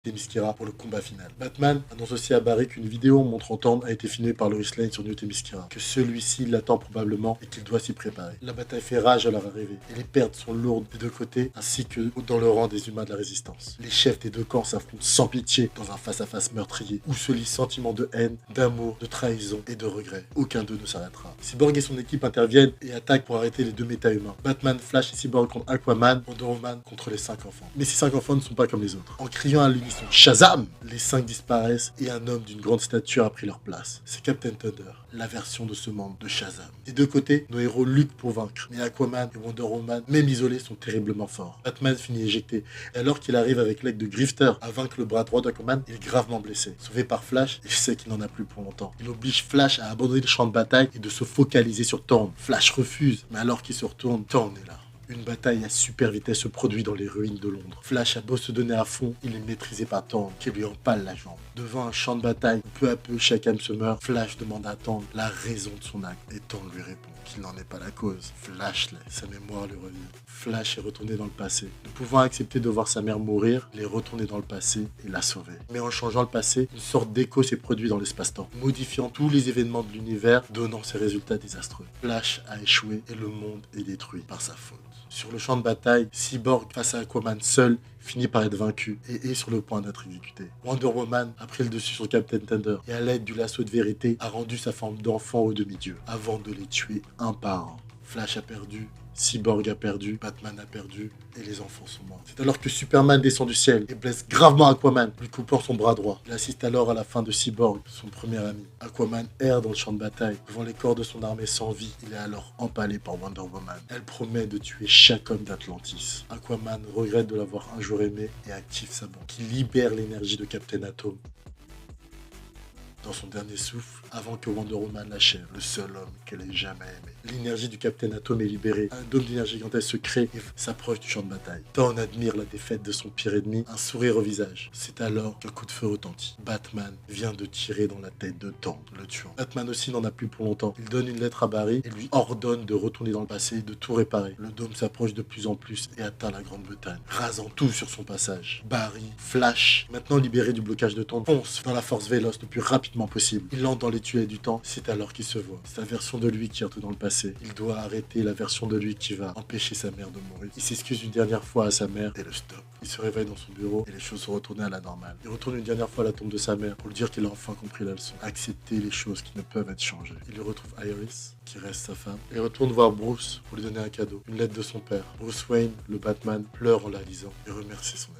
Themyscira pour le combat final. Batman annonce aussi à Barry qu'une vidéo montrant Thorne a été filmée par Lois Lane sur New Themyscira, que celui-ci l'attend probablement et qu'il doit s'y préparer. La bataille fait rage à leur arrivée et les pertes sont lourdes des deux côtés ainsi que dans le rang des humains de la résistance. Les chefs des deux camps s'affrontent sans pitié dans un face-à-face meurtrier où se lient sentiments de haine, d'amour, de trahison et de regret. Aucun d'eux ne s'arrêtera. Cyborg et son équipe interviennent et attaquent pour arrêter les deux méta-humains. Batman, Flash et Cyborg contre Aquaman, Wonder Woman contre les 5 enfants. Mais ces 5 enfants ne sont pas comme les autres. En criant à l'unisson Shazam! Les 5 disparaissent et un homme d'une grande stature a pris leur place. C'est Captain Thunder, la version de ce membre de Shazam. Des deux côtés, nos héros luttent pour vaincre, mais Aquaman et Wonder Woman, même isolés, sont terriblement forts. Batman finit éjecté, et alors qu'il arrive avec l'aide de Grifter à vaincre le bras droit d'Aquaman, il est gravement blessé. Sauvé par Flash, il sait qu'il n'en a plus pour longtemps. Il oblige Flash à abandonner le champ de bataille et de se focaliser sur Thorne. Flash refuse, mais alors qu'il se retourne, Thorne est là. Une bataille à super vitesse se produit dans les ruines de Londres. Flash a beau se donner à fond, il est maîtrisé par Thorne, qui lui empale la jambe. Devant un champ de bataille, où peu à peu chaque âme se meurt, Flash demande à Thorne la raison de son acte. Et Thorne lui répond qu'il n'en est pas la cause. Flash l'est, sa mémoire lui revient. Flash est retourné dans le passé. Ne pouvant accepter de voir sa mère mourir, il est retourné dans le passé et l'a sauvée. Mais en changeant le passé, une sorte d'écho s'est produit dans l'espace-temps, modifiant tous les événements de l'univers, donnant ses résultats désastreux. Flash a échoué et le monde est détruit par sa faute. Sur le champ de bataille, Cyborg, face à Aquaman seul, finit par être vaincu et est sur le point d'être exécuté. Wonder Woman a pris le dessus sur Captain Thunder et à l'aide du lasso de vérité a rendu sa forme d'enfant au demi-dieu avant de les tuer un par un. Flash a perdu, Cyborg a perdu, Batman a perdu et les enfants sont morts. C'est alors que Superman descend du ciel et blesse gravement Aquaman, lui coupant son bras droit. Il assiste alors à la fin de Cyborg, son premier ami. Aquaman erre dans le champ de bataille. Devant les corps de son armée sans vie, il est alors empalé par Wonder Woman. Elle promet de tuer chaque homme d'Atlantis. Aquaman regrette de l'avoir un jour aimé et active sa bombe, qui libère l'énergie de Captain Atom dans son dernier souffle, avant que Wonder Woman l'achève, le seul homme qu'elle ait jamais aimé. L'énergie du Captain Atom est libérée, un dôme d'énergie gigantesque se crée et s'approche du champ de bataille. Thorne admire la défaite de son pire ennemi, un sourire au visage. C'est alors qu'un coup de feu retentit. Batman vient de tirer dans la tête de Thorne, le tuant. Batman aussi n'en a plus pour longtemps. Il donne une lettre à Barry et lui ordonne de retourner dans le passé et de tout réparer. Le dôme s'approche de plus en plus et atteint la Grande-Bretagne, rasant tout sur son passage. Barry, Flash, maintenant libéré du blocage de Thorne, fonce dans la force Véloce le plus rapidement possible. Il entre dans les tuiles du temps, c'est alors qu'il se voit. C'est la version de lui qui retourne dans le passé. Il doit arrêter la version de lui qui va empêcher sa mère de mourir. Il s'excuse une dernière fois à sa mère et le stop. Il se réveille dans son bureau et les choses sont retournées à la normale. Il retourne une dernière fois à la tombe de sa mère pour lui dire qu'il a enfin compris la leçon. Accepter les choses qui ne peuvent être changées. Il lui retrouve Iris, qui reste sa femme, et retourne voir Bruce pour lui donner un cadeau. Une lettre de son père. Bruce Wayne, le Batman, pleure en la lisant et remercie son ami.